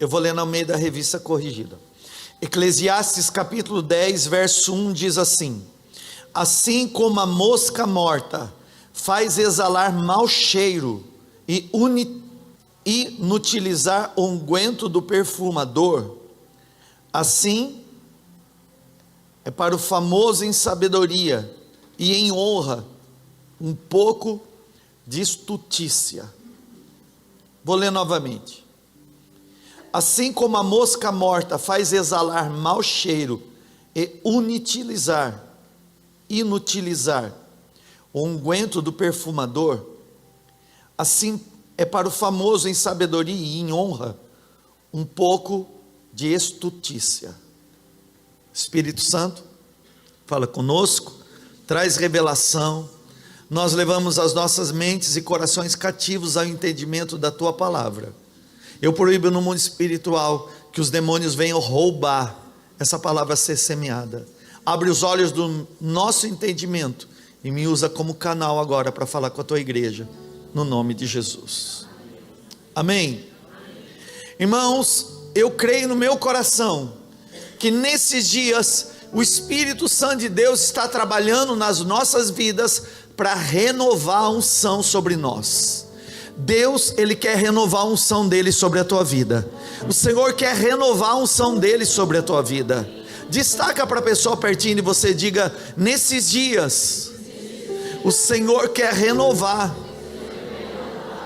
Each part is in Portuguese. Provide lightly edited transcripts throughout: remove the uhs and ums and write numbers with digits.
Eu vou ler no meio da Revista Corrigida. Eclesiastes capítulo 10, verso 1 diz assim: assim como a mosca morta faz exalar mau cheiro e inutilizar o unguento do perfumador, assim é para o famoso em sabedoria e em honra um pouco de estutícia. Vou ler novamente. Assim como a mosca morta faz exalar mau cheiro e inutilizar o unguento do perfumador, assim é para o famoso em sabedoria e em honra um pouco de estutícia. Espírito Santo, fala conosco, traz revelação. Nós levamos as nossas mentes e corações cativos ao entendimento da tua palavra. Eu proíbo no mundo espiritual que os demônios venham roubar essa palavra ser semeada. Abre os olhos do nosso entendimento e me usa como canal agora para falar com a tua igreja, no nome de Jesus. Amém? Irmãos, eu creio no meu coração que nesses dias o Espírito Santo de Deus está trabalhando nas nossas vidas para renovar a unção sobre nós. Deus, Ele quer renovar a unção dEle sobre a tua vida. O Senhor quer renovar a unção dEle sobre a tua vida. Destaca para a pessoa pertinho de você, diga: nesses dias o Senhor quer renovar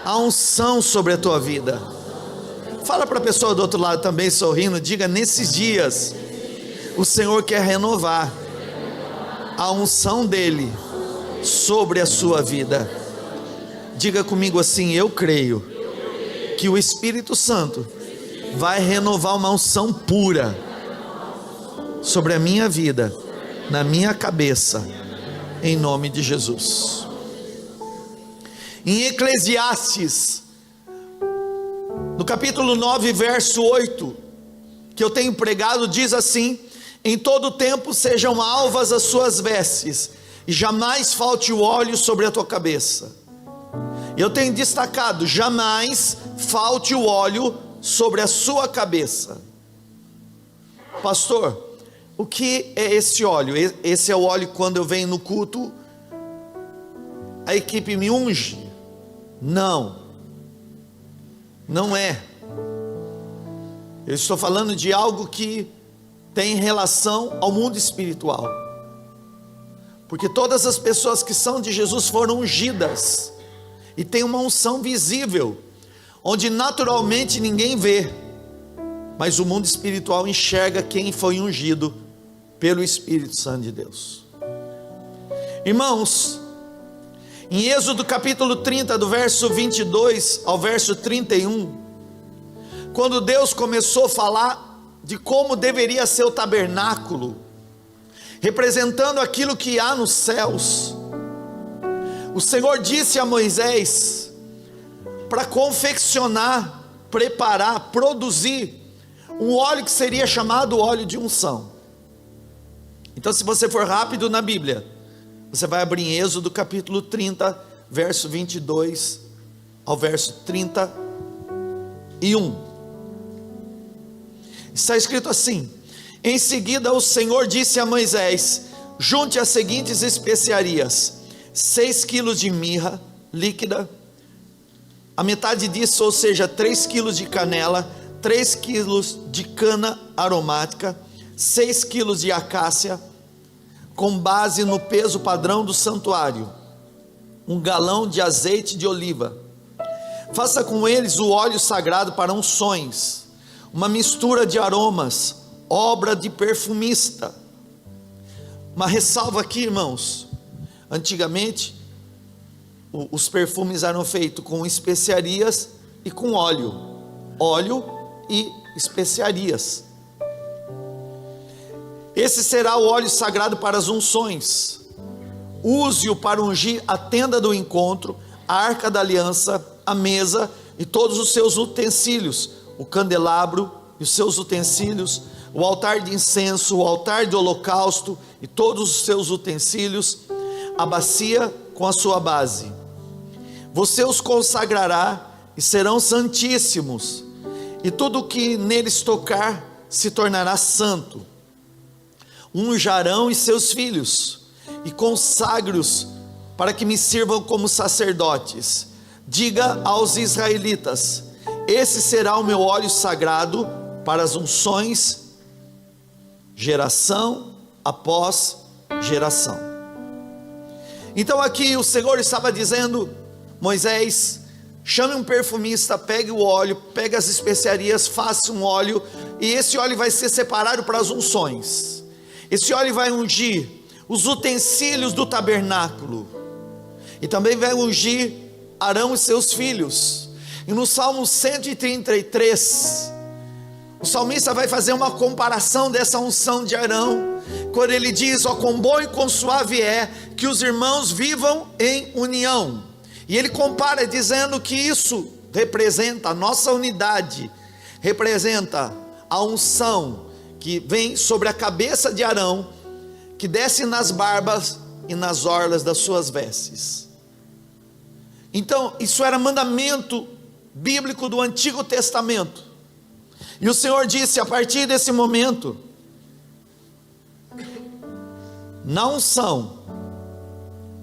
a unção sobre a tua vida. Fala para a pessoa do outro lado também, sorrindo, diga: nesses dias o Senhor quer renovar a unção dEle sobre a sua vida. Diga comigo assim: eu creio que o Espírito Santo vai renovar uma unção pura sobre a minha vida, na minha cabeça, em nome de Jesus. Em Eclesiastes, no capítulo 9, verso 8, que eu tenho pregado, diz assim: em todo tempo sejam alvas as suas vestes, e jamais falte o óleo sobre a tua cabeça. Eu tenho destacado: jamais falte o óleo sobre a sua cabeça. Pastor, o que é esse óleo? Esse é o óleo quando eu venho no culto, a equipe me unge? Não, não é. Eu estou falando de algo que tem relação ao mundo espiritual, porque todas as pessoas que são de Jesus foram ungidas, e tem uma unção visível, onde naturalmente ninguém vê, mas o mundo espiritual enxerga quem foi ungido pelo Espírito Santo de Deus. Irmãos, em Êxodo capítulo 30, do verso 22 ao verso 31, quando Deus começou a falar de como deveria ser o tabernáculo, representando aquilo que há nos céus, o Senhor disse a Moisés para confeccionar, preparar, produzir um óleo que seria chamado óleo de unção. Então, se você for rápido na Bíblia, você vai abrir em Êxodo capítulo 30, verso 22 ao verso 31. Está escrito assim: em seguida o Senhor disse a Moisés: junte as seguintes especiarias: 6 quilos de mirra líquida, a metade disso, ou seja, 3 quilos de canela, 3 quilos de cana aromática, 6 quilos de acácia, com base no peso padrão do santuário, 1 galão de azeite de oliva. Faça com eles o óleo sagrado para unções, uma mistura de aromas, obra de perfumista. Uma ressalva aqui, irmãos: antigamente os perfumes eram feitos com especiarias e com óleo e especiarias. Esse será o óleo sagrado para as unções. Use-o para ungir a tenda do encontro, a arca da aliança, a mesa e todos os seus utensílios, o candelabro e os seus utensílios, o altar de incenso, o altar de holocausto e todos os seus utensílios, a bacia com a sua base. Você os consagrará e serão santíssimos. e tudo que neles tocar se tornará santo. Unja Arão e seus filhos, e consagre-os para que me sirvam como sacerdotes. Diga aos israelitas: esse será o meu óleo sagrado para as unções, geração após geração. Então aqui o Senhor estava dizendo: Moisés, chame um perfumista, pegue o óleo, pegue as especiarias, faça um óleo, e esse óleo vai ser separado para as unções. Esse óleo vai ungir os utensílios do tabernáculo, e também vai ungir Arão e seus filhos. E no Salmo 133, o salmista vai fazer uma comparação dessa unção de Arão, quando ele diz: ó, quão bom e quão suave é que os irmãos vivam em união. E ele compara dizendo que isso representa a nossa unidade, representa a unção que vem sobre a cabeça de Arão, que desce nas barbas e nas orlas das suas vestes. Então isso era mandamento bíblico do Antigo Testamento. E o Senhor disse: a partir desse momento, na unção,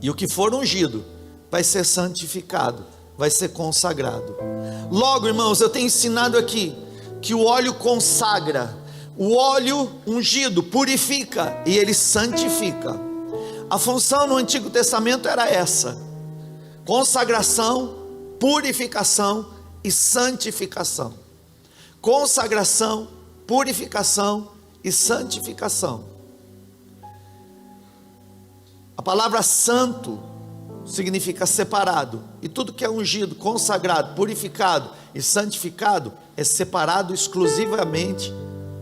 e o que for ungido vai ser santificado, vai ser consagrado. Logo, irmãos, eu tenho ensinado aqui que o óleo consagra, o óleo ungido purifica e ele santifica. A função no Antigo Testamento era essa: consagração, purificação e santificação. Consagração, purificação e santificação. A palavra santo significa separado, e tudo que é ungido, consagrado, purificado e santificado é separado exclusivamente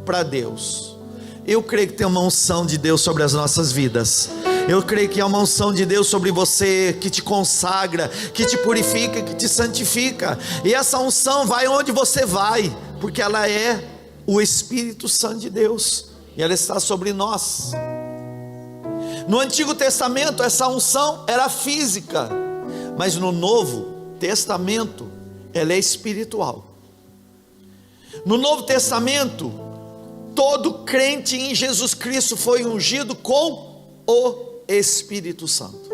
para Deus. Eu creio que tem uma unção de Deus sobre as nossas vidas. Eu creio que é uma unção de Deus sobre você, que te consagra, que te purifica, que te santifica. E essa unção vai onde você vai, porque ela é o Espírito Santo de Deus, e ela está sobre nós. No Antigo Testamento essa unção era física, mas no Novo Testamento ela é espiritual. No Novo Testamento, todo crente em Jesus Cristo foi ungido com o Espírito Santo.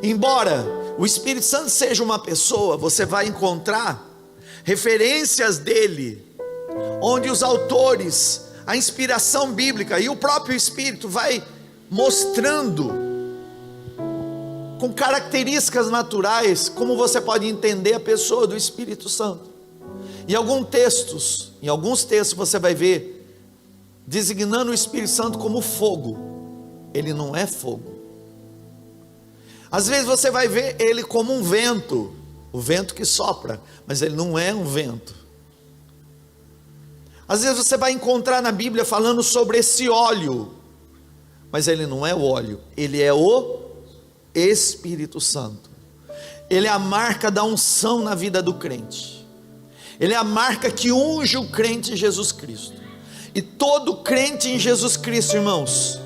Embora o Espírito Santo seja uma pessoa, você vai encontrar referências dele, onde os autores, a inspiração bíblica e o próprio Espírito vai mostrando com características naturais como você pode entender a pessoa do Espírito Santo. Em alguns textos você vai ver designando o Espírito Santo como fogo. Ele não é fogo. Às vezes você vai ver ele como um vento, o vento que sopra, mas ele não é um vento. Às vezes você vai encontrar na Bíblia falando sobre esse óleo, mas ele não é o óleo, ele é o Espírito Santo. Ele é a marca da unção na vida do crente. Ele é a marca que unge o crente em Jesus Cristo. E todo crente em Jesus Cristo, irmãos,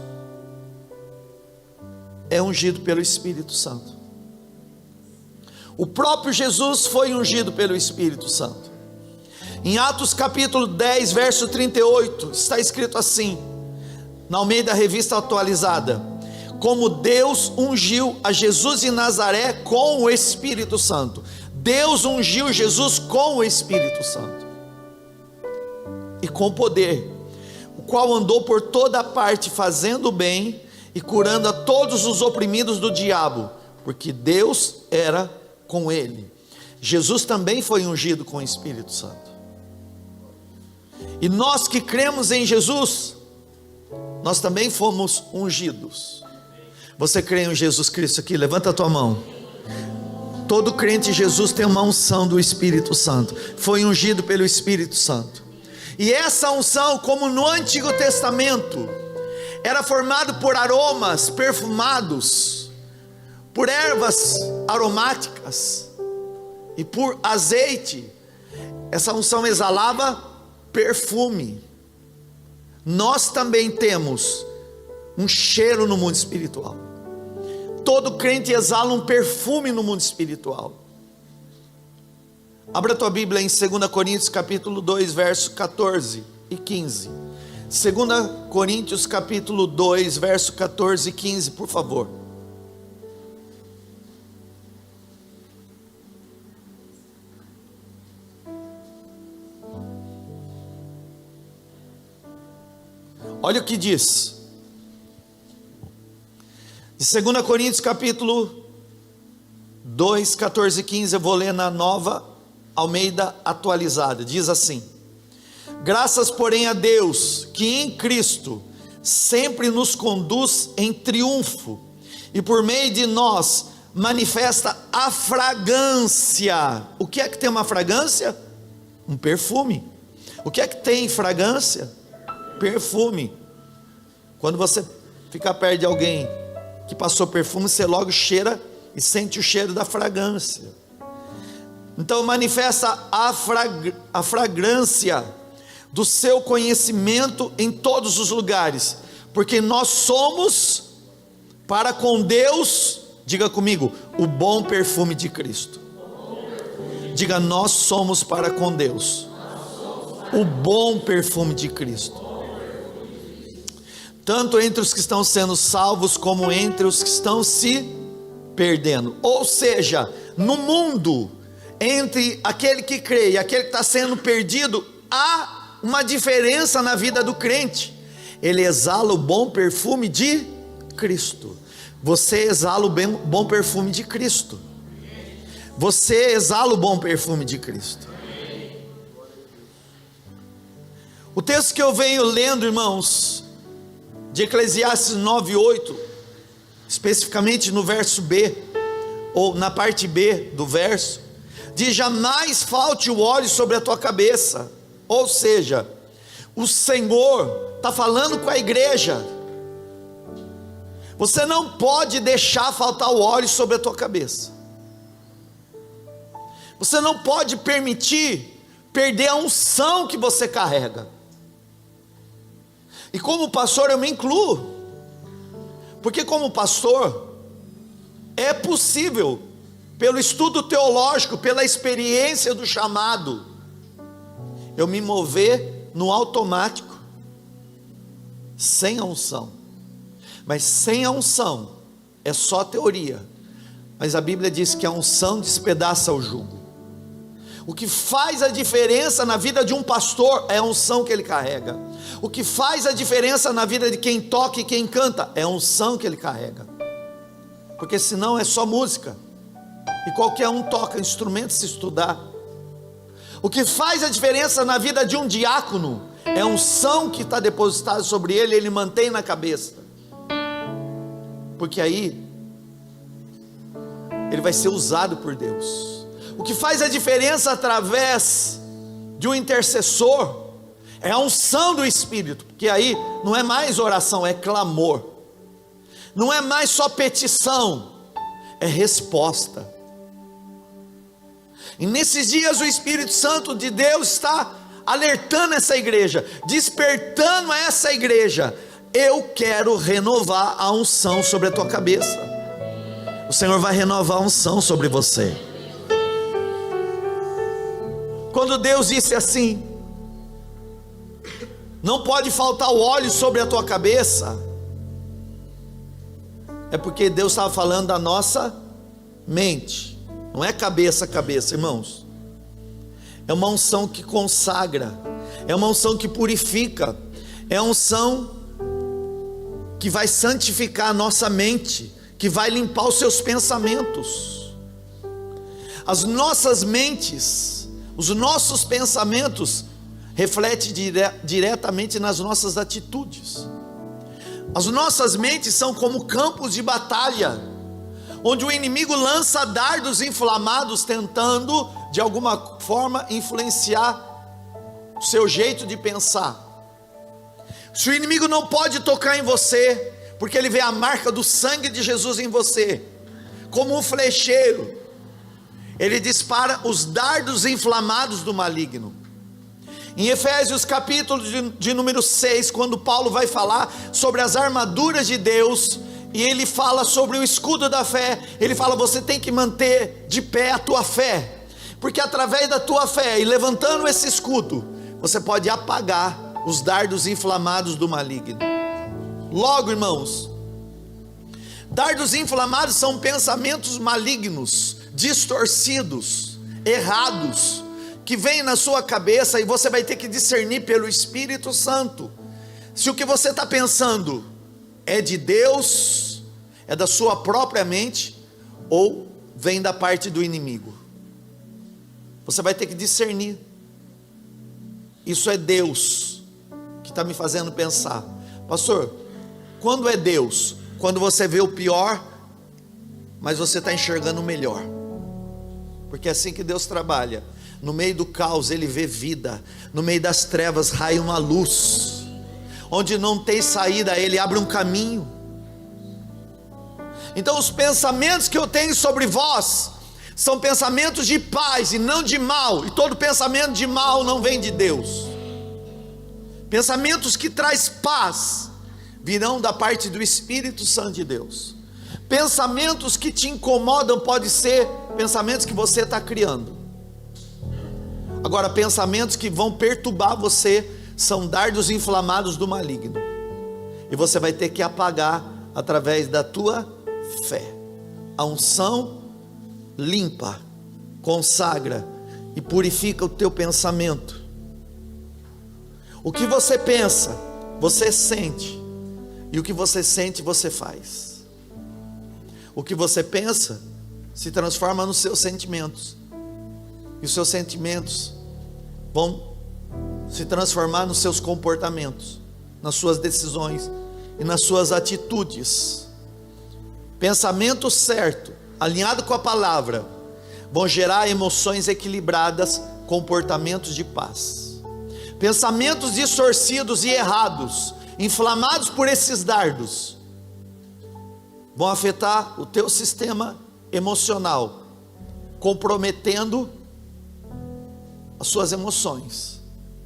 é ungido pelo Espírito Santo. O próprio Jesus foi ungido pelo Espírito Santo. Em Atos capítulo 10, verso 38, está escrito assim, na Almeida Revista Atualizada: como Deus ungiu a Jesus de Nazaré com o Espírito Santo. Deus ungiu Jesus com o Espírito Santo e com poder, o qual andou por toda parte fazendo o bem e curando a todos os oprimidos do diabo, porque Deus era com ele. Jesus também foi ungido com o Espírito Santo. E nós que cremos em Jesus, nós também fomos ungidos. Você crê em Jesus Cristo aqui? Levanta a tua mão. Todo crente em Jesus tem uma unção do Espírito Santo, foi ungido pelo Espírito Santo. E essa unção, como no Antigo Testamento, era formado por aromas perfumados, por ervas aromáticas e por azeite. Essa unção exalava perfume. Nós também temos um cheiro no mundo espiritual. Todo crente exala um perfume no mundo espiritual. Abra tua Bíblia em 2 Coríntios capítulo 2, verso 14 e 15. 2 Coríntios capítulo 2, verso 14 e 15, por favor. Olha o que diz. De 2 Coríntios capítulo 2, 14 e 15, eu vou ler na Nova Almeida atualizada. Diz assim: graças, porém, a Deus, que em Cristo sempre nos conduz em triunfo, e por meio de nós manifesta a fragrância. O que é que tem uma fragrância? Um perfume. O que é que tem fragrância? Perfume. Quando você fica perto de alguém que passou perfume, você logo cheira e sente o cheiro da fragrância. Então manifesta a fragrância do seu conhecimento em todos os lugares, porque nós somos para com Deus, diga comigo, o bom perfume de Cristo. Diga, nós somos para com Deus o bom perfume de Cristo, tanto entre os que estão sendo salvos, como entre os que estão se perdendo. Ou seja, no mundo, entre aquele que crê e aquele que está sendo perdido, há uma diferença na vida do crente. Ele exala o bom perfume de Cristo. Você exala o bom perfume de Cristo. Você exala o bom perfume de Cristo. O texto que eu venho lendo, irmãos, de Eclesiastes 9:8, especificamente no verso B, ou na parte B do verso, diz: jamais falte o óleo sobre a tua cabeça. Ou seja, o Senhor está falando com a igreja. Você não pode deixar faltar o óleo sobre a tua cabeça. Você não pode permitir perder a unção que você carrega. E como pastor eu me incluo, porque como pastor é possível, pelo estudo teológico, pela experiência do chamado, eu me mover no automático, sem a unção. Mas sem a unção é só teoria, mas a Bíblia diz que a unção despedaça o jugo. O que faz a diferença na vida de um pastor é a unção que ele carrega. O que faz a diferença na vida de quem toca e quem canta é a unção que ele carrega. Porque senão é só música, e qualquer um toca instrumento se estudar. O que faz a diferença na vida de um diácono é a unção que está depositada sobre ele, ele mantém na cabeça, porque aí ele vai ser usado por Deus. O que faz a diferença através de um intercessor é a unção do Espírito, porque aí não é mais oração, é clamor, não é mais só petição, é resposta. E nesses dias o Espírito Santo de Deus está alertando essa igreja, despertando a essa igreja: eu quero renovar a unção sobre a tua cabeça. O Senhor vai renovar a unção sobre você. Quando Deus disse assim: não pode faltar o óleo sobre a tua cabeça, é porque Deus estava falando da nossa mente. Não é cabeça a cabeça, irmãos. É uma unção que consagra, é uma unção que purifica, é uma unção que vai santificar a nossa mente, que vai limpar os seus pensamentos. As nossas mentes, os nossos pensamentos refletem diretamente nas nossas atitudes. As nossas mentes são como campos de batalha, onde o inimigo lança dardos inflamados, tentando de alguma forma influenciar o seu jeito de pensar. Se o inimigo não pode tocar em você, porque ele vê a marca do sangue de Jesus em você, como um flecheiro, ele dispara os dardos inflamados do maligno. Em Efésios capítulo de número 6, quando Paulo vai falar sobre as armaduras de Deus, e ele fala sobre o escudo da fé, ele fala: você tem que manter de pé a tua fé, porque através da tua fé e levantando esse escudo, você pode apagar os dardos inflamados do maligno. Logo, irmãos, dardos inflamados são pensamentos malignos, distorcidos, errados, que vêm na sua cabeça, e você vai ter que discernir pelo Espírito Santo, se o que você está pensando é de Deus, é da sua própria mente, ou vem da parte do inimigo. Você vai ter que discernir. Isso é Deus que está me fazendo pensar. Pastor, quando é Deus? Quando você vê o pior, mas você está enxergando o melhor, porque é assim que Deus trabalha. No meio do caos Ele vê vida, no meio das trevas raia uma luz, onde não tem saída Ele abre um caminho. Então os pensamentos que eu tenho sobre vós são pensamentos de paz e não de mal, e todo pensamento de mal não vem de Deus. Pensamentos que traz paz virão da parte do Espírito Santo de Deus. Pensamentos que te incomodam podem ser pensamentos que você está criando. Agora, pensamentos que vão perturbar você são dardos inflamados do maligno, e você vai ter que apagar através da tua fé. A unção limpa, consagra e purifica o teu pensamento. O que você pensa, você sente, e o que você sente, você faz. O que você pensa se transforma nos seus sentimentos, e os seus sentimentos vão se transformar nos seus comportamentos, nas suas decisões e nas suas atitudes. Pensamento certo, alinhado com a palavra, vão gerar emoções equilibradas, comportamentos de paz. Pensamentos distorcidos e errados, inflamados por esses dardos, vão afetar o teu sistema emocional, comprometendo as suas emoções,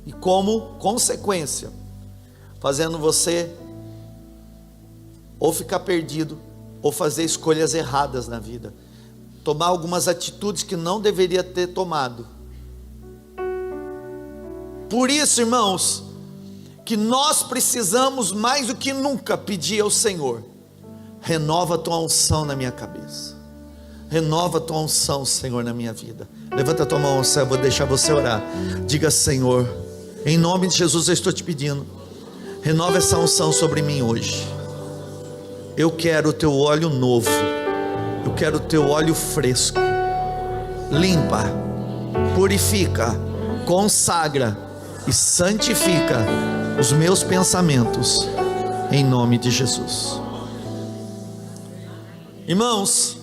e como consequência, fazendo você ou ficar perdido, ou fazer escolhas erradas na vida, tomar algumas atitudes que não deveria ter tomado. Por isso, irmãos, que nós precisamos mais do que nunca pedir ao Senhor: renova a tua unção na minha cabeça, renova a tua unção, Senhor, na minha vida. Levanta a tua mão ao céu, eu vou deixar você orar. Diga: Senhor, em nome de Jesus eu estou te pedindo, renova essa unção sobre mim hoje. Eu quero o teu óleo novo, eu quero o teu óleo fresco. Limpa, purifica, consagra e santifica os meus pensamentos, em nome de Jesus. Irmãos,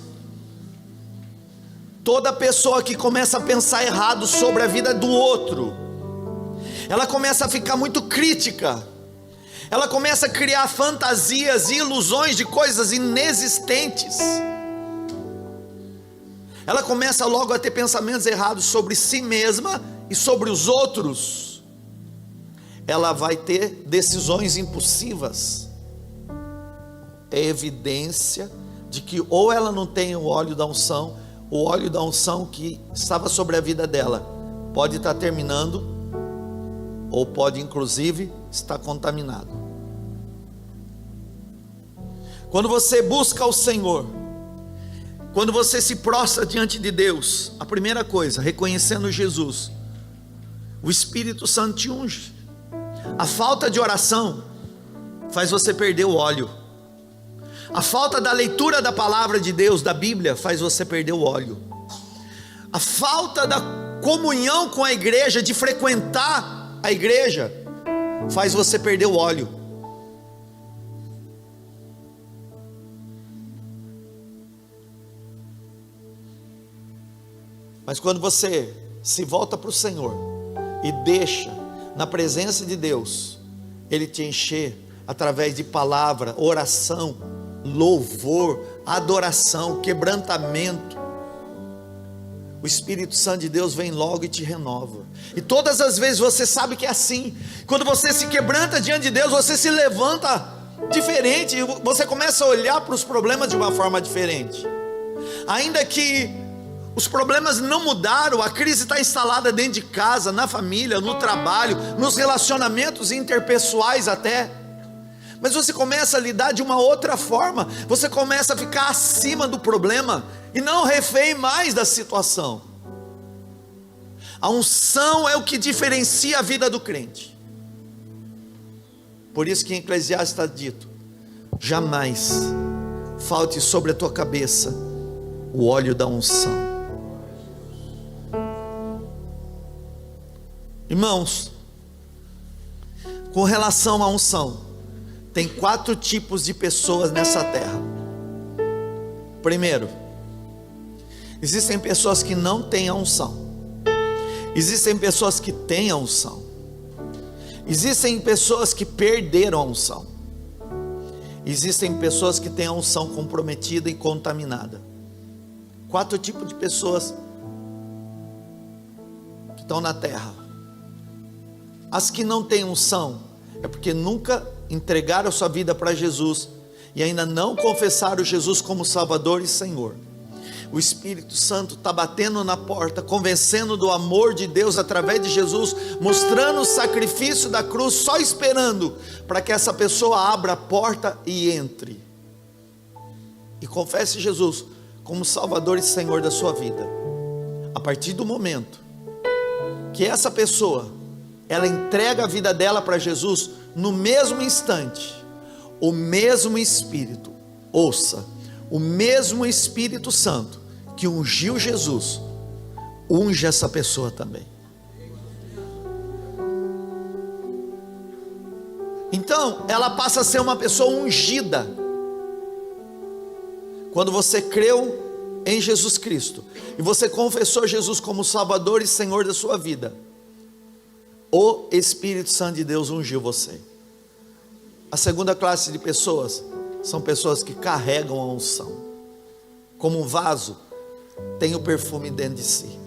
toda pessoa que começa a pensar errado sobre a vida do outro, ela começa a ficar muito crítica, ela começa a criar fantasias e ilusões de coisas inexistentes, ela começa logo a ter pensamentos errados sobre si mesma e sobre os outros. Ela vai ter decisões impulsivas. É evidência de que ou ela não tem o óleo da unção, o óleo da unção que estava sobre a vida dela pode estar terminando, ou pode inclusive estar contaminado. Quando você busca o Senhor, quando você se prostra diante de Deus, a primeira coisa, reconhecendo Jesus, o Espírito Santo te unge. A falta de oração faz você perder o óleo. A falta da leitura da palavra de Deus, da Bíblia, faz você perder o óleo. A falta da comunhão com a igreja, de frequentar a igreja, faz você perder o óleo. Mas quando você se volta para o Senhor e deixa na presença de Deus Ele te encher através de palavra, oração, louvor, adoração, quebrantamento, o Espírito Santo de Deus vem logo e te renova. E todas as vezes você sabe que é assim. Quando você se quebranta diante de Deus, você se levanta diferente, você começa a olhar para os problemas de uma forma diferente. Ainda que Os problemas não mudaram, a crise está instalada dentro de casa, na família, no trabalho, nos relacionamentos interpessoais até. Mas você começa a lidar de uma outra forma, você começa a ficar acima do problema e não refém mais da situação. A unção é o que diferencia a vida do crente. Por isso que em Eclesiastes está dito: jamais falte sobre a tua cabeça o óleo da unção. Irmãos, com relação à unção, tem 4 tipos de pessoas nessa terra. Primeiro, existem pessoas que não têm a unção. Existem pessoas que têm a unção. Existem pessoas que perderam a unção. Existem pessoas que têm a unção comprometida e contaminada. 4 tipos de pessoas que estão na terra. As que não têm unção é porque nunca entregaram sua vida para Jesus e ainda não confessaram Jesus como Salvador e Senhor. O Espírito Santo está batendo na porta, convencendo do amor de Deus através de Jesus, mostrando o sacrifício da cruz, só esperando para que essa pessoa abra a porta e entre e confesse Jesus como Salvador e Senhor da sua vida. A partir do momento que essa pessoa ela entrega a vida dela para Jesus, no mesmo instante, o mesmo Espírito, ouça, o mesmo Espírito Santo que ungiu Jesus, unge essa pessoa também. Então, ela passa a ser uma pessoa ungida. Quando você creu em Jesus Cristo, e você confessou Jesus como Salvador e Senhor da sua vida, o Espírito Santo de Deus ungiu você. A segunda classe de pessoas são pessoas que carregam a unção. Como um vaso tem o perfume dentro de si.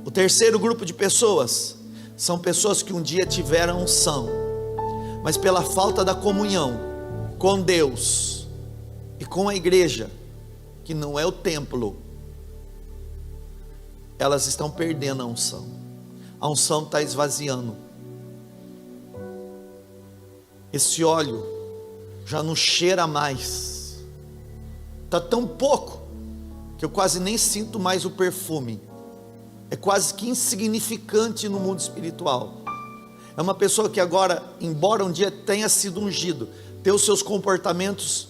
O terceiro grupo de pessoas são pessoas que um dia tiveram unção, mas pela falta da comunhão com Deus e com a igreja, que não é o templo, elas estão perdendo a unção. A unção está esvaziando. Esse óleo já não cheira mais. Está tão pouco que eu quase nem sinto mais o perfume. É quase que insignificante no mundo espiritual. É uma pessoa que agora, embora um dia tenha sido ungido, tem os seus comportamentos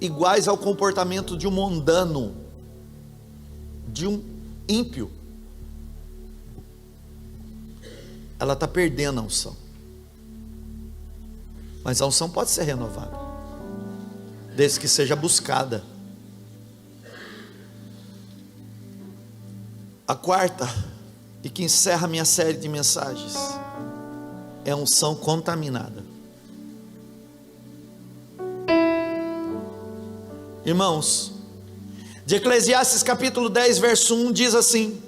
iguais ao comportamento de um mundano, de um ímpio. Ela está perdendo a unção. Mas a unção pode ser renovada, desde que seja buscada. A quarta, e que encerra minha série de mensagens, é a unção contaminada. Irmãos, de Eclesiastes capítulo 10 verso 1 diz assim: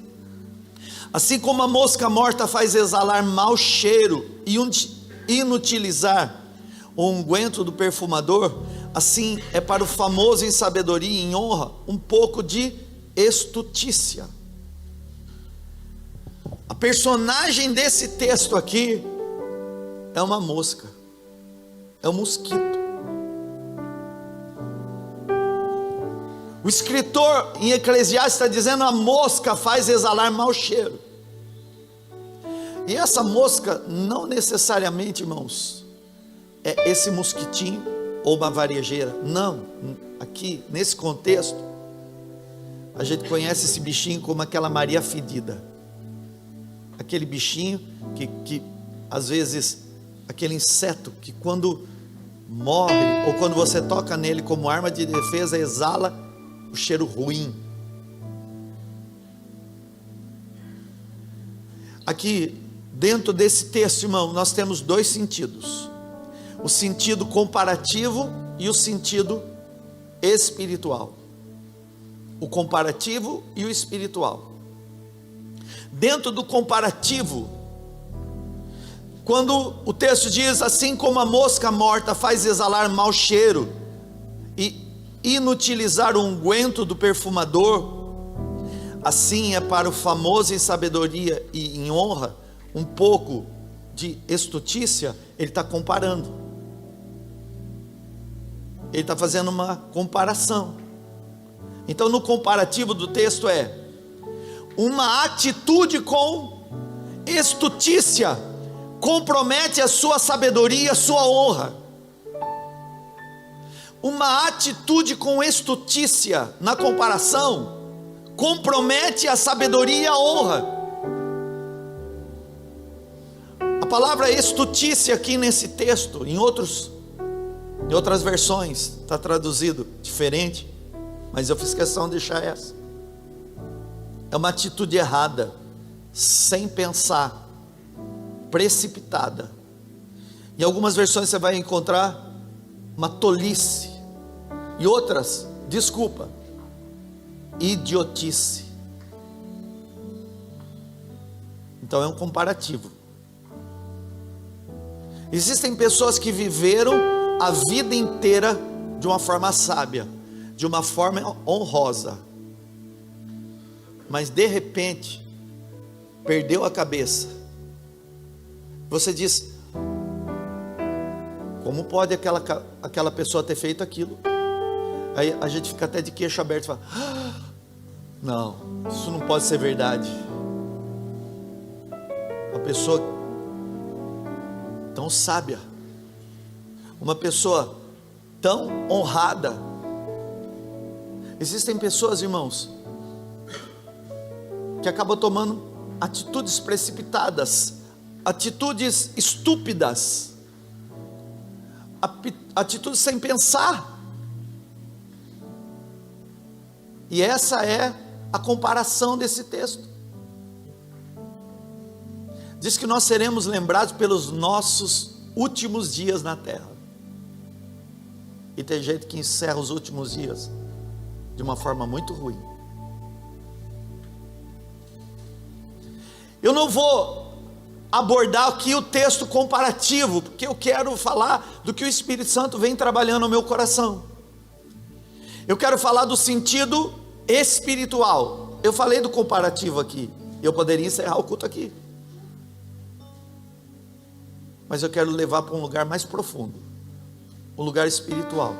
assim como a mosca morta faz exalar mau cheiro e inutilizar o unguento do perfumador, assim é para o famoso em sabedoria e em honra um pouco de estutícia. A personagem desse texto aqui é uma mosca, é um mosquito. O escritor em Eclesiastes está dizendo: a mosca faz exalar mau cheiro. E essa mosca não necessariamente, irmãos, é esse mosquitinho ou uma varejeira. Não, aqui nesse contexto a gente conhece esse bichinho como aquela Maria fedida. Aquele bichinho que às vezes, aquele inseto que quando morre ou quando você toca nele como arma de defesa, exala o cheiro ruim. Aqui dentro desse texto, irmão, nós temos dois sentidos: o sentido comparativo e o sentido espiritual. O comparativo e o espiritual. Dentro do comparativo, quando o texto diz: assim como a mosca morta faz exalar mau cheiro e inutilizar o unguento do perfumador, assim é para o famoso em sabedoria e em honra um pouco de estutícia. Ele está comparando, ele está fazendo uma comparação. Então no comparativo do texto é uma atitude com estutícia compromete a sua sabedoria, a sua honra. Uma atitude com estutícia na comparação compromete a sabedoria e a honra. A palavra estutícia aqui nesse texto, em outras versões está traduzido diferente, mas eu fiz questão de deixar essa. É uma atitude errada, sem pensar, precipitada. Em algumas versões você vai encontrar uma tolice, e outras, desculpa, idiotice. Então é um comparativo. Existem pessoas que viveram a vida inteira de uma forma sábia, de uma forma honrosa, mas de repente perdeu a cabeça. Você diz: como pode aquela pessoa ter feito aquilo? Aí a gente fica até de queixo aberto e fala: não, isso não pode ser verdade. Uma pessoa tão sábia, uma pessoa tão honrada. Existem pessoas, irmãos, que acabam tomando atitudes precipitadas, atitudes estúpidas, atitudes sem pensar. E essa é a comparação desse texto. Diz que nós seremos lembrados pelos nossos últimos dias na terra. E tem gente que encerra os últimos dias de uma forma muito ruim. Eu não vou abordar aqui o texto comparativo, porque eu quero falar do que o Espírito Santo vem trabalhando no meu coração. Eu quero falar do sentido espiritual. Eu falei do comparativo aqui, eu poderia encerrar o culto aqui, mas eu quero levar para um lugar mais profundo, um lugar espiritual.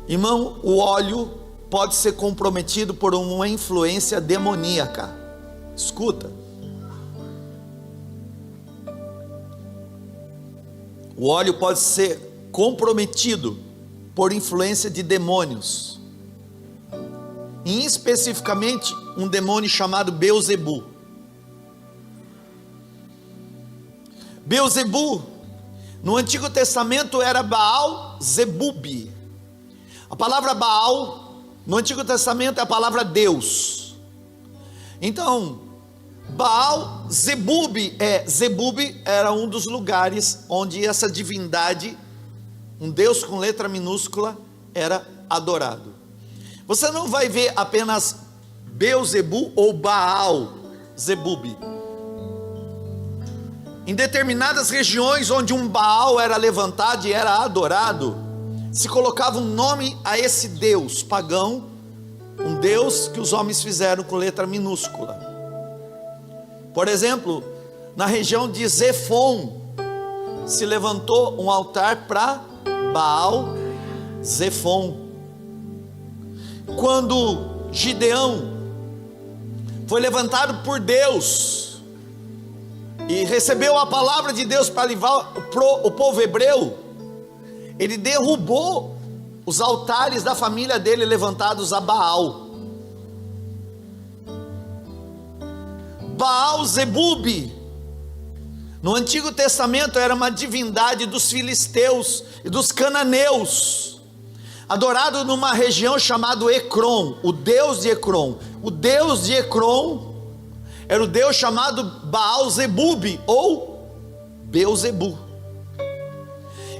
Irmão, o óleo pode ser comprometido por uma influência demoníaca. Escuta, o óleo pode ser comprometido por influência de demônios, e especificamente um demônio chamado Beelzebu. Beelzebu no Antigo Testamento era Baal-zebub. A palavra Baal no Antigo Testamento é a palavra Deus. Então Baal-zebub Zebub era um dos lugares onde essa divindade, um Deus com letra minúscula, era adorado. Você não vai ver apenas Beelzebu ou Baal-zebub. Em determinadas regiões onde um Baal era levantado e era adorado, se colocava um nome a esse Deus pagão, um Deus que os homens fizeram com letra minúscula. Por exemplo, na região de Zefon, se levantou um altar para Baal-zefon. Quando Gideão foi levantado por Deus e recebeu a palavra de Deus para livrar o povo hebreu, ele derrubou os altares da família dele levantados a Baal. Baal-zebub no Antigo Testamento era uma divindade dos filisteus e dos cananeus, adorado numa região chamada Ecrom, o Deus de Ecrom. O Deus de Ecrom era o Deus chamado Baal-zebub ou Beelzebu.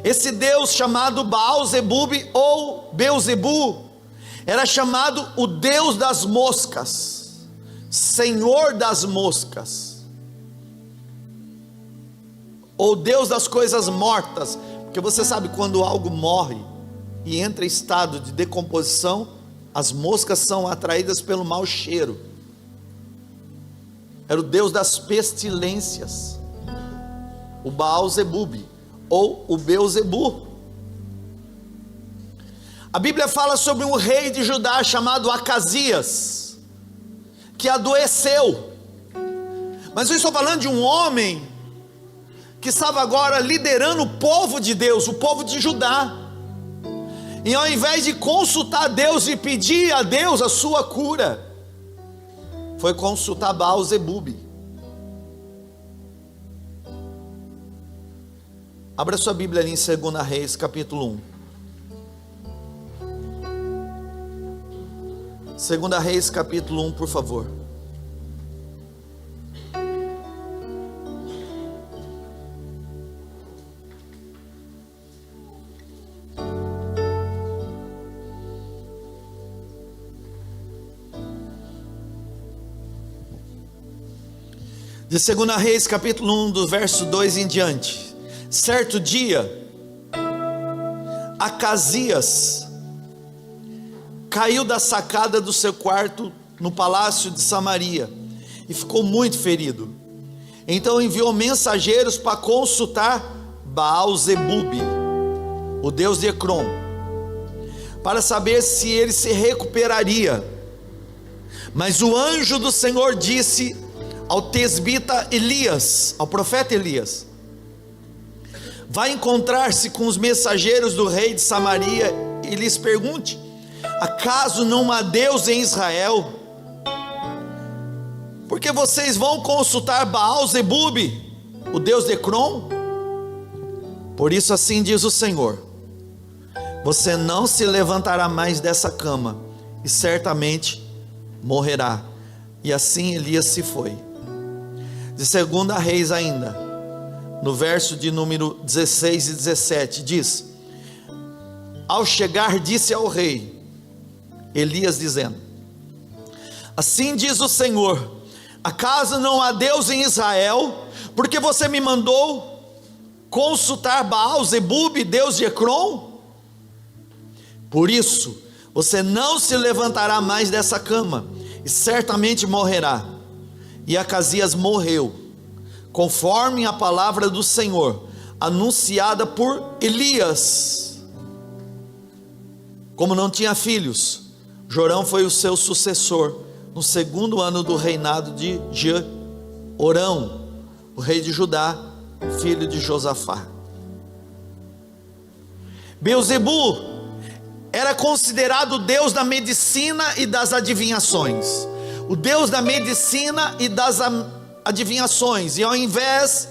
Esse Deus chamado Baal-zebub ou Beelzebu era chamado o Deus das moscas, Senhor das moscas, ou Deus das coisas mortas, porque você sabe, quando algo morre, e entra em estado de decomposição, as moscas são atraídas pelo mau cheiro. Era o deus das pestilências, o Baal-zebub, ou o Beuzebu. A Bíblia fala sobre um rei de Judá chamado Acasias, que adoeceu. Mas eu estou falando de um homem que estava agora liderando o povo de Deus, o povo de Judá. E ao invés de consultar Deus e pedir a Deus a sua cura, foi consultar Baal-zebub. Abra sua Bíblia ali em 2 Reis, capítulo 1. 2 Reis, capítulo 1, por favor. De 2 Reis, capítulo 1, do verso 2 em diante. Certo dia, Acasias caiu da sacada do seu quarto no palácio de Samaria e ficou muito ferido. Então enviou mensageiros para consultar Baal-zebub, o deus de Ecrom, para saber se ele se recuperaria. Mas o anjo do Senhor disse ao tesbita Elias, ao profeta Elias: vai encontrar-se com os mensageiros do rei de Samaria e lhes pergunte: acaso não há Deus em Israel? Porque vocês vão consultar Baal-zebub, o deus de Ecrom? Por isso assim diz o Senhor: você não se levantará mais dessa cama, e certamente morrerá. E assim Elias se foi. De 2 Reis ainda, no verso de número 16 e 17, diz: ao chegar disse ao rei Elias dizendo: assim diz o Senhor, acaso não há Deus em Israel? Porque você me mandou consultar Baal-zebub, deus de Ecrom? Por isso você não se levantará mais dessa cama, e certamente morrerá. E Acasias morreu, conforme a palavra do Senhor, anunciada por Elias. Como não tinha filhos, Jorão foi o seu sucessor, no 2º ano do reinado de Jeorão, o rei de Judá, filho de Josafá. Beuzebu era considerado o deus da medicina e das adivinhações. O deus da medicina e das adivinhações. E ao invés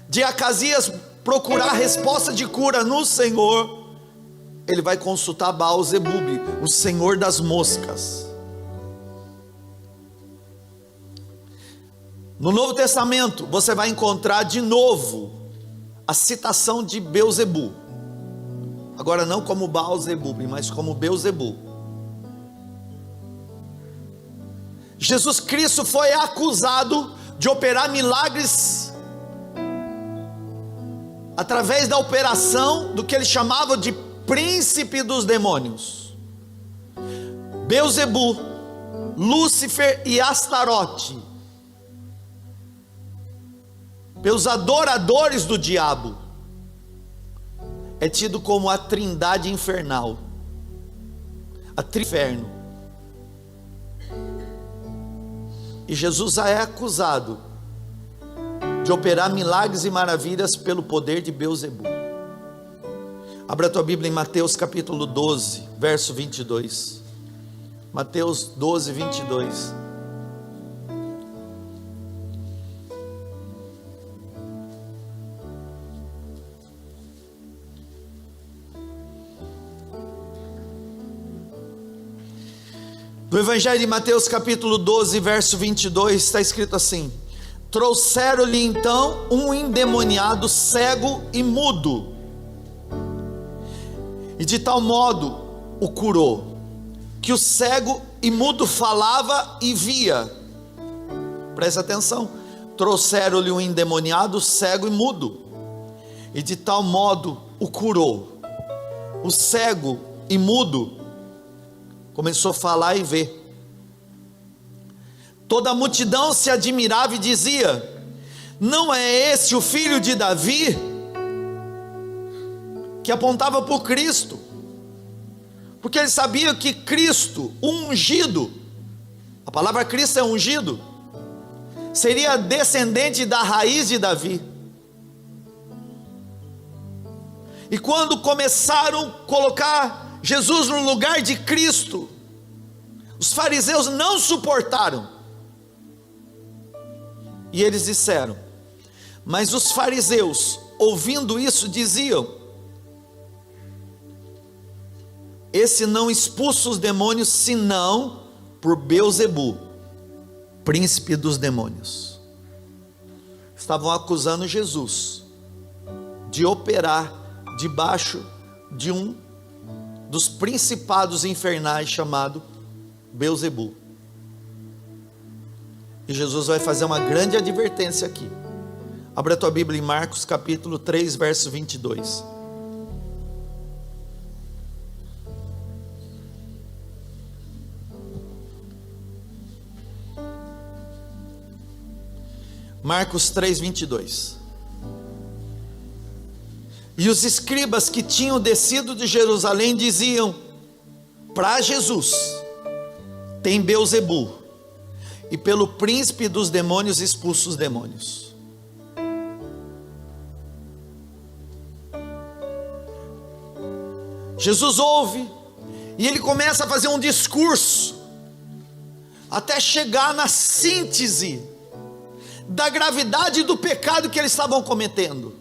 de Acasias procurar resposta de cura no Senhor, ele vai consultar Baal-zebub, o senhor das moscas. No Novo Testamento você vai encontrar de novo a citação de Beuzebu, agora não como Baal-zebub, mas como Beuzebu. Jesus Cristo foi acusado de operar milagres através da operação do que ele chamava de príncipe dos demônios. Beuzebu, Lúcifer e Astarote, pelos adoradores do diabo, é tido como a trindade infernal, a Triferno. E Jesus já é acusado de operar milagres e maravilhas pelo poder de Beuzebu. Abra a tua Bíblia em Mateus capítulo 12, verso 22. Mateus 12, 22. No Evangelho de Mateus capítulo 12, verso 22, está escrito assim: trouxeram-lhe então um endemoniado cego e mudo, e de tal modo o curou, que o cego e mudo falava e via. Presta atenção, trouxeram-lhe um endemoniado cego e mudo, e de tal modo o curou. O cego e mudo começou a falar e ver. Toda a multidão se admirava e dizia: não é esse o filho de Davi? Que apontava para o Cristo, porque ele sabia que Cristo, o ungido, a palavra Cristo é ungido, seria descendente da raiz de Davi. E quando começaram a colocar Jesus no lugar de Cristo, os fariseus não suportaram, e eles disseram, mas os fariseus, ouvindo isso, diziam: esse não expulsa os demônios, senão por Beelzebu, príncipe dos demônios. Estavam acusando Jesus de operar debaixo de um dos principados infernais chamado Beelzebu. E Jesus vai fazer uma grande advertência aqui. Abra a tua Bíblia em Marcos capítulo 3, verso 22. Marcos 3, 22. E os escribas que tinham descido de Jerusalém diziam para Jesus: tem Beelzebu, e pelo príncipe dos demônios expulsa os demônios. Jesus ouve, e ele começa a fazer um discurso, até chegar na síntese da gravidade do pecado que eles estavam cometendo.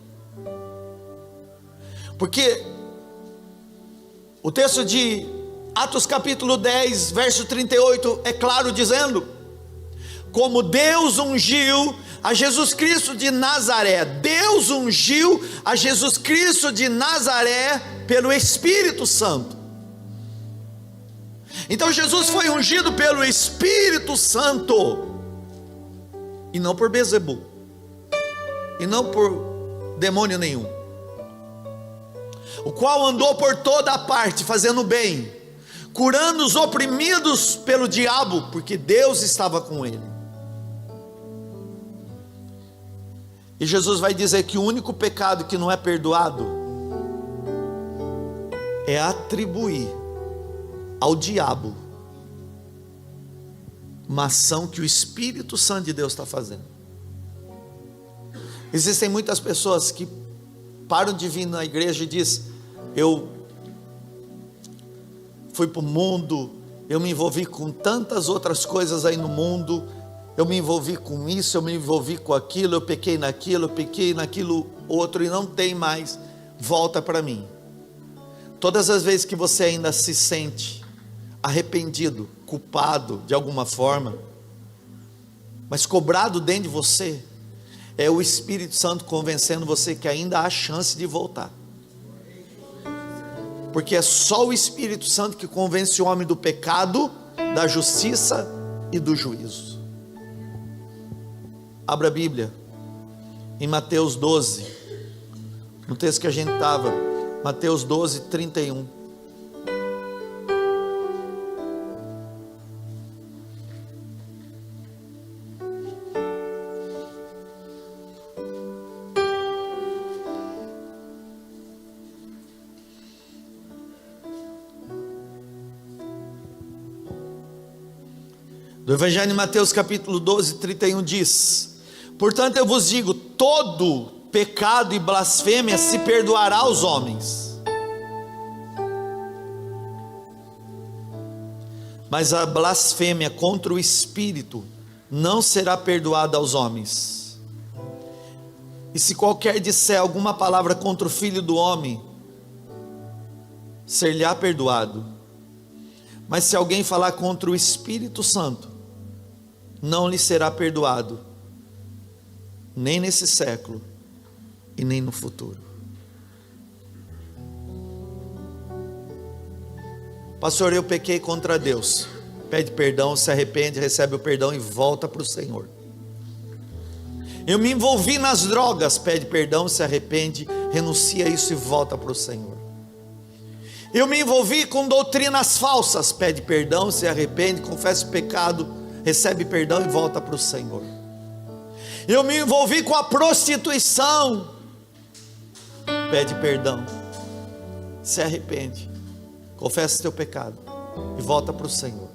Porque o texto de Atos capítulo 10, verso 38, é claro dizendo: como Deus ungiu a Jesus Cristo de Nazaré, Deus ungiu a Jesus Cristo de Nazaré pelo Espírito Santo. Então Jesus foi ungido pelo Espírito Santo, e não por Beelzebu, e não por demônio nenhum, o qual andou por toda a parte fazendo bem, curando os oprimidos pelo diabo, porque Deus estava com ele. E Jesus vai dizer que o único pecado que não é perdoado é atribuir ao diabo uma ação que o Espírito Santo de Deus está fazendo. Existem muitas pessoas que param de vir na igreja e dizem: eu fui para o mundo, eu me envolvi com tantas outras coisas aí no mundo, eu me envolvi com isso, eu me envolvi com aquilo, eu pequei naquilo outro, e não tem mais volta para mim. Todas as vezes que você ainda se sente arrependido, culpado de alguma forma, mas cobrado dentro de você, é o Espírito Santo convencendo você que ainda há chance de voltar. Porque é só o Espírito Santo que convence o homem do pecado, da justiça e do juízo. Abra a Bíblia em Mateus 12, no texto que a gente estava, Mateus 12, 31. Do Evangelho de Mateus capítulo 12, 31 diz: portanto eu vos digo, todo pecado e blasfêmia se perdoará aos homens, mas a blasfêmia contra o Espírito não será perdoada aos homens. E se qualquer disser alguma palavra contra o Filho do Homem, ser-lhe-á perdoado. Mas se alguém falar contra o Espírito Santo, não lhe será perdoado, nem nesse século e nem no futuro. Pastor, eu pequei contra Deus. Pede perdão, se arrepende, recebe o perdão e volta para o Senhor. Eu me envolvi nas drogas, pede perdão, se arrepende, renuncia a isso e volta para o Senhor. Eu me envolvi com doutrinas falsas. Pede perdão, se arrepende, confessa o pecado, recebe perdão e volta para o Senhor. Eu me envolvi com a prostituição. Pede perdão, se arrepende, confessa o teu pecado e volta para o Senhor.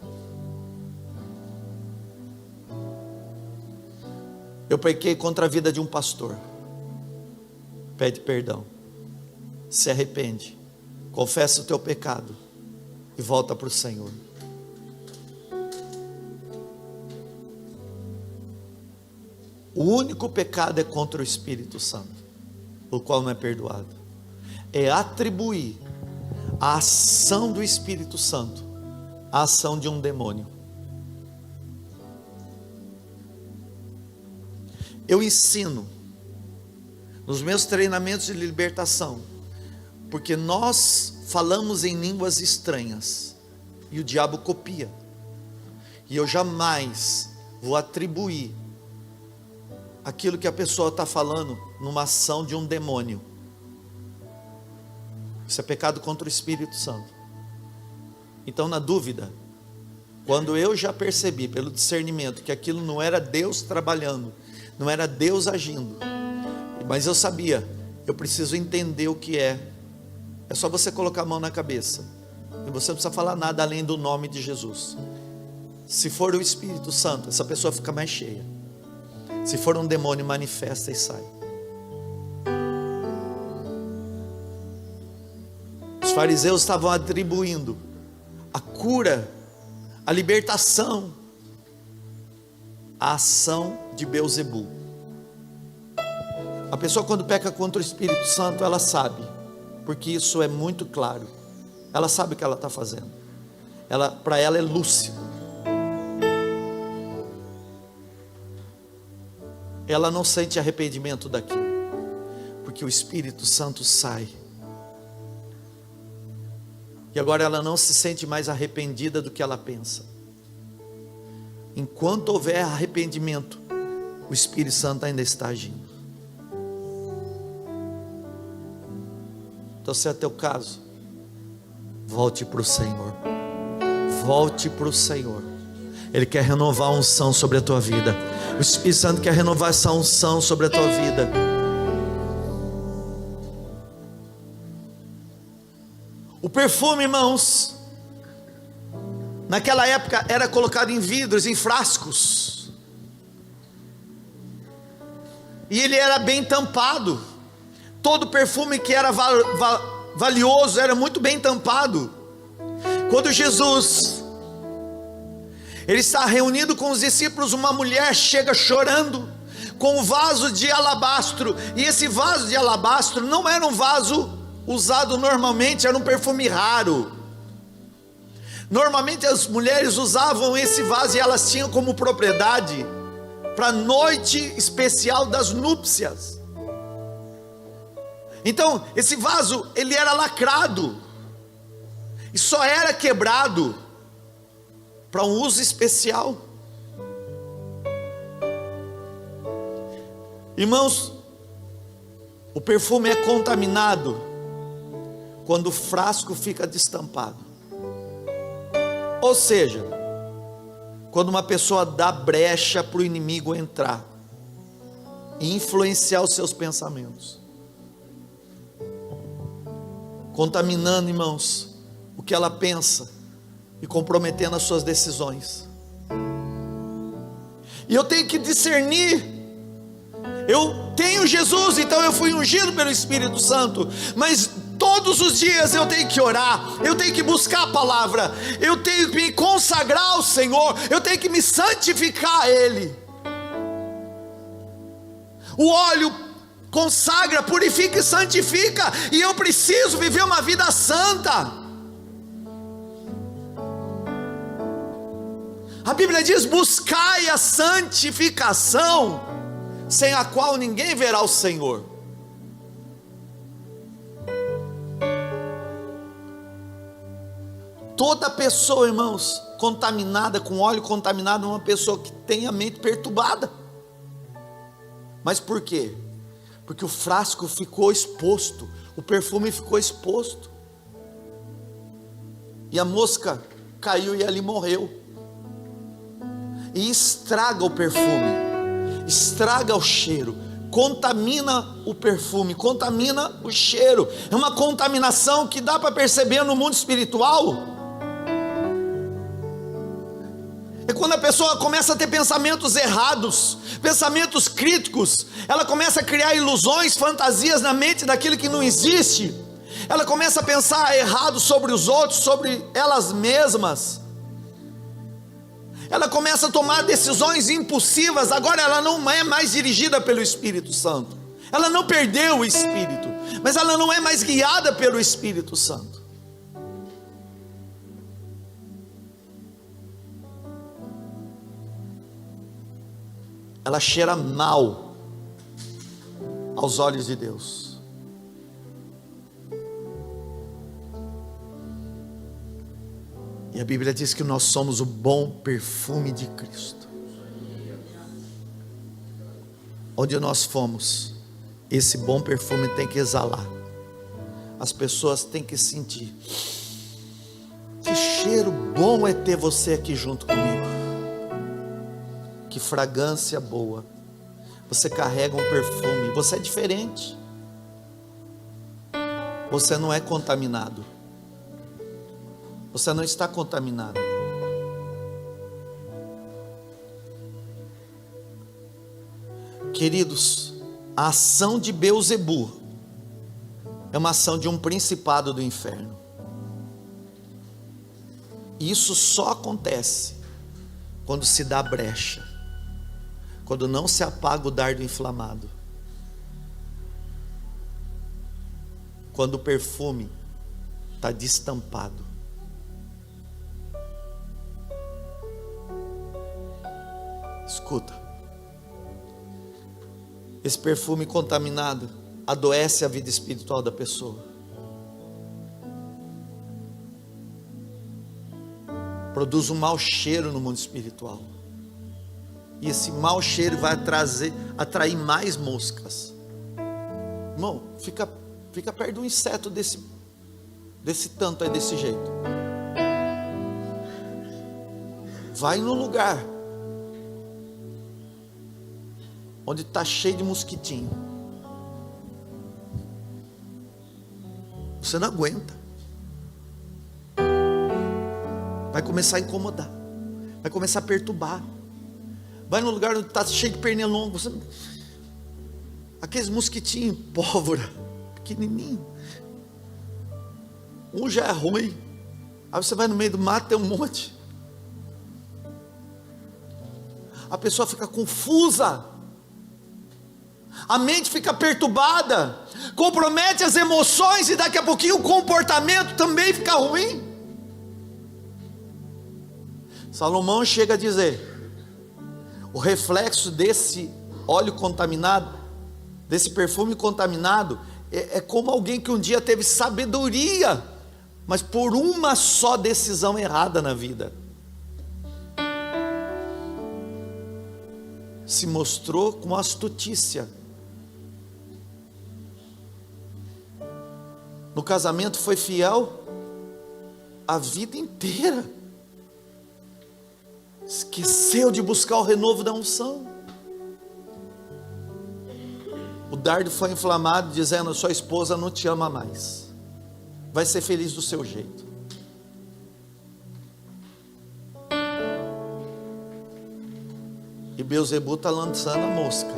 Eu pequei contra a vida de um pastor. Pede perdão, se arrepende, confessa o teu pecado e volta para o Senhor. O único pecado é contra o Espírito Santo, o qual não é perdoado. É atribuir a ação do Espírito Santo à ação de um demônio. Eu ensino nos meus treinamentos de libertação, porque nós falamos em línguas estranhas e o diabo copia, e eu jamais vou atribuir aquilo que a pessoa está falando numa ação de um demônio. Isso é pecado contra o Espírito Santo. Então, na dúvida, quando eu já percebi pelo discernimento que aquilo não era Deus trabalhando, não era Deus agindo, mas eu sabia, eu preciso entender o que é. É só você colocar a mão na cabeça, e você não precisa falar nada além do nome de Jesus. Se for o Espírito Santo, essa pessoa fica mais cheia. Se for um demônio, manifesta e sai. Os fariseus estavam atribuindo a cura, a libertação, a ação de Beelzebul. A pessoa, quando peca contra o Espírito Santo, ela sabe, porque isso é muito claro. Ela sabe o que ela está fazendo. Para ela é lúcido. Ela não sente arrependimento daquilo, porque o Espírito Santo sai. E agora ela não se sente mais arrependida do que ela pensa. Enquanto houver arrependimento, o Espírito Santo ainda está agindo. Então, se é teu caso, volte para o Senhor. Volte para o Senhor. Ele quer renovar a unção sobre a tua vida. O Espírito Santo quer renovar essa unção sobre a tua vida. O perfume, irmãos, naquela época era colocado em vidros, em frascos, e ele era bem tampado. Todo perfume que era valioso era muito bem tampado. Quando Jesus, ele está reunido com os discípulos, uma mulher chega chorando com um vaso de alabastro, e esse vaso de alabastro não era um vaso usado normalmente, era um perfume raro. Normalmente as mulheres usavam esse vaso e elas tinham como propriedade para a noite especial das núpcias. Então esse vaso, ele era lacrado e só era quebrado para um uso especial. Irmãos, o perfume é contaminado quando o frasco fica destampado. Ou seja, quando uma pessoa dá brecha para o inimigo entrar e influenciar os seus pensamentos, contaminando, irmãos, o que ela pensa e comprometendo as suas decisões. E eu tenho que discernir. Eu tenho Jesus, então eu fui ungido pelo Espírito Santo, mas todos os dias eu tenho que orar, eu tenho que buscar a palavra, eu tenho que me consagrar ao Senhor, eu tenho que me santificar a Ele. O óleo consagra, purifica e santifica, e eu preciso viver uma vida santa. A Bíblia diz: buscai a santificação, sem a qual ninguém verá o Senhor. Toda pessoa, irmãos, contaminada com óleo contaminado, é uma pessoa que tem a mente perturbada. Mas por quê? Porque o frasco ficou exposto, o perfume ficou exposto. e a mosca caiu e ali morreu. E estraga o perfume, estraga o cheiro, contamina o perfume, contamina o cheiro. É uma contaminação que dá para perceber no mundo espiritual. É quando a pessoa começa a ter pensamentos errados, pensamentos críticos, ela começa a criar ilusões, fantasias na mente daquilo que não existe. Ela começa a pensar errado sobre os outros, sobre elas mesmas. Ela começa a tomar decisões impulsivas. Agora ela não é mais dirigida pelo Espírito Santo. Ela não perdeu o Espírito, mas ela não é mais guiada pelo Espírito Santo. Ela cheira mal aos olhos de Deus. E a Bíblia diz que nós somos o bom perfume de Cristo. Onde nós fomos, esse bom perfume tem que exalar. As pessoas têm que sentir. Que cheiro bom é ter você aqui junto comigo. Que fragrância boa. Você carrega um perfume, você é diferente. Você não é contaminado. Você não está contaminado. Queridos, a ação de Beelzebu é uma ação de um principado do inferno. E isso só acontece quando se dá brecha, quando não se apaga o dardo inflamado, quando o perfume está destampado. Escuta, esse perfume contaminado adoece a vida espiritual da pessoa, produz um mau cheiro no mundo espiritual, e esse mau cheiro vai atrair mais moscas. Irmão, fica perto de um inseto desse tanto aí, desse jeito. Vai no lugar onde está cheio de mosquitinho. Você não aguenta. Vai começar a incomodar. Vai começar a perturbar. Vai no lugar onde está cheio de pernilongo. Aqueles mosquitinhos, pólvora, pequenininho. Um já é ruim. Aí você vai no meio do mato, tem um monte. A pessoa fica confusa. A mente fica perturbada, compromete as emoções e daqui a pouquinho o comportamento também fica ruim. Salomão chega a dizer: o reflexo desse óleo contaminado, desse perfume contaminado, é como alguém que um dia teve sabedoria, mas por uma só decisão errada na vida, se mostrou com astutícia. No casamento foi fiel a vida inteira, esqueceu de buscar o renovo da unção. O dardo foi inflamado, dizendo: sua esposa não te ama mais, vai ser feliz do seu jeito. E Beelzebu está lançando a mosca,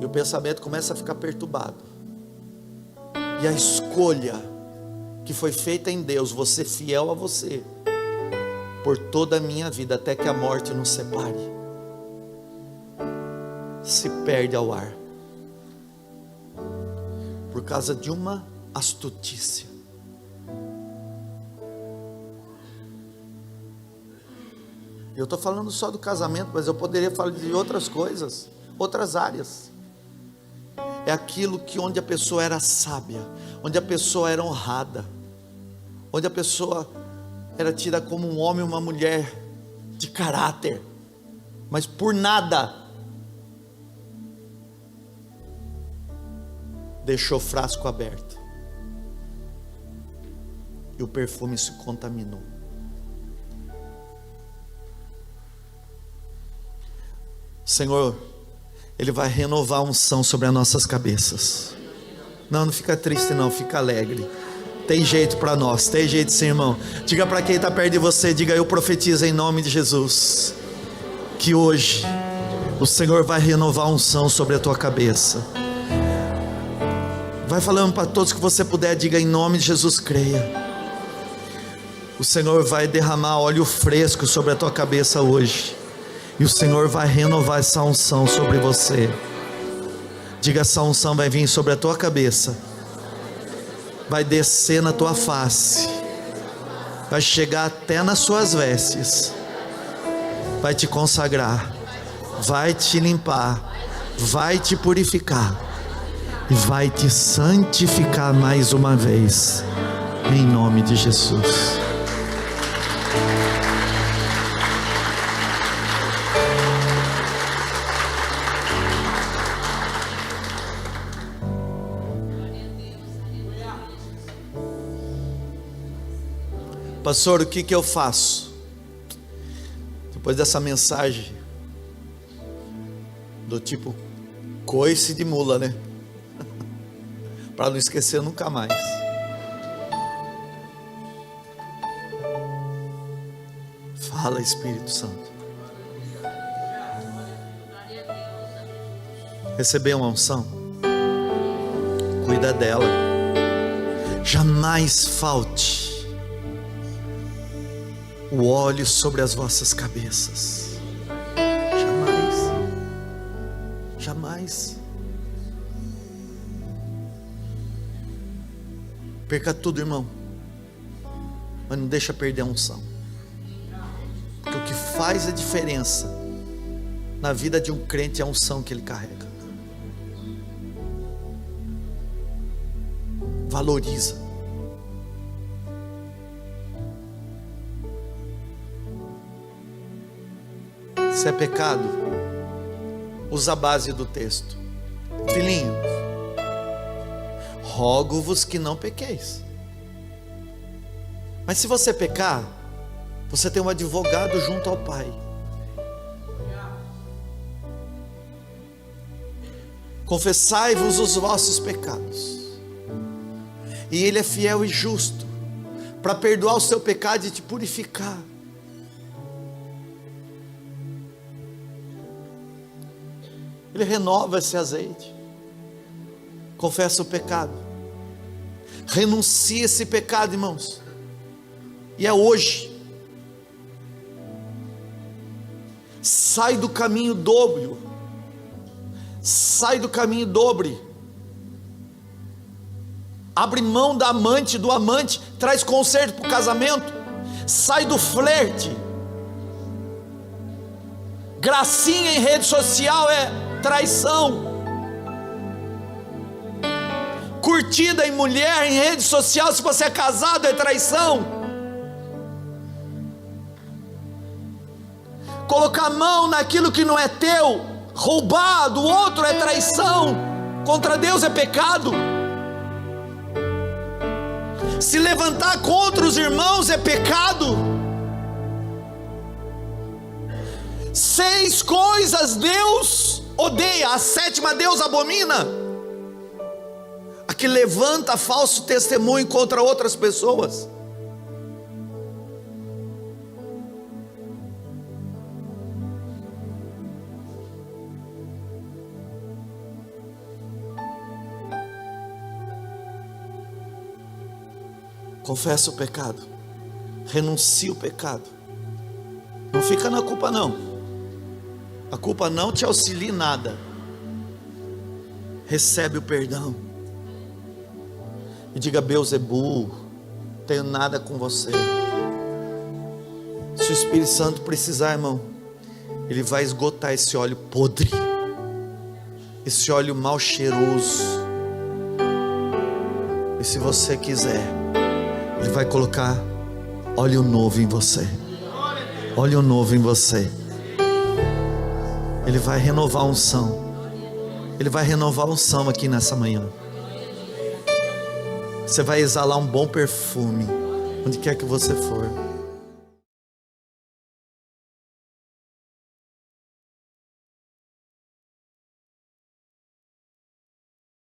e o pensamento começa a ficar perturbado, e a escolha que foi feita em Deus, vou ser fiel a você por toda a minha vida, até que a morte nos separe, se perde ao ar, por causa de uma astutícia. Eu estou falando só do casamento, mas eu poderia falar de outras coisas, outras áreas. É aquilo que onde a pessoa era sábia, onde a pessoa era honrada, onde a pessoa era tida como um homem e uma mulher de caráter, mas por nada deixou o frasco aberto. e o perfume se contaminou. Senhor, Ele vai renovar a unção sobre as nossas cabeças. Não fica triste não, fica alegre. Tem jeito para nós, tem jeito sim, irmão. Diga para quem está perto de você, diga: eu profetizo em nome de Jesus, que hoje o Senhor vai renovar a unção sobre a tua cabeça. Vai falando para todos que você puder, diga: em nome de Jesus, creia. O Senhor vai derramar óleo fresco sobre a tua cabeça hoje. E o Senhor vai renovar essa unção sobre você. Diga: essa unção vai vir sobre a tua cabeça, vai descer na tua face, vai chegar até nas suas vestes, vai te consagrar, vai te limpar, vai te purificar e vai te santificar mais uma vez, em nome de Jesus. Pastor, o que eu faço? Depois dessa mensagem do tipo coice de mula, né? Para não esquecer nunca mais. Fala, Espírito Santo. Receber uma unção, cuida dela. Jamais falte o óleo sobre as vossas cabeças. Jamais. Jamais. Perca tudo, irmão, mas não deixa perder a unção. Porque o que faz a diferença na vida de um crente é a unção que ele carrega. Valoriza. Se é pecado, usa a base do texto. Filhinhos, rogo-vos que não pequeis. Mas se você pecar, você tem um advogado junto ao Pai. Confessai-vos os vossos pecados, e Ele é fiel e justo para perdoar o seu pecado e te purificar. Ele renova esse azeite. Confessa o pecado, renuncia esse pecado, irmãos, e é hoje. Sai do caminho dobre, sai do caminho dobre, abre mão da amante, do amante, traz conserto para o casamento, sai do flerte. Gracinha em rede social é traição. Curtida em mulher em rede social, se você é casado, é traição. Colocar a mão naquilo que não é teu, roubar do outro, é traição. Contra Deus é pecado. Se levantar contra os irmãos é pecado. 6 coisas Deus odeia, a 7ª Deus abomina: a que levanta falso testemunho contra outras pessoas. Confessa o pecado, renuncia o pecado, não fica na culpa não. A culpa não te auxilia em nada. Recebe o perdão e diga: Beelzebu, tenho nada com você. Se o Espírito Santo precisar, irmão, ele vai esgotar esse óleo podre, esse óleo mal cheiroso. E se você quiser, ele vai colocar óleo novo em você. Óleo novo em você. Ele vai renovar a unção. Ele vai renovar a unção aqui nessa manhã. Você vai exalar um bom perfume. onde quer que você for.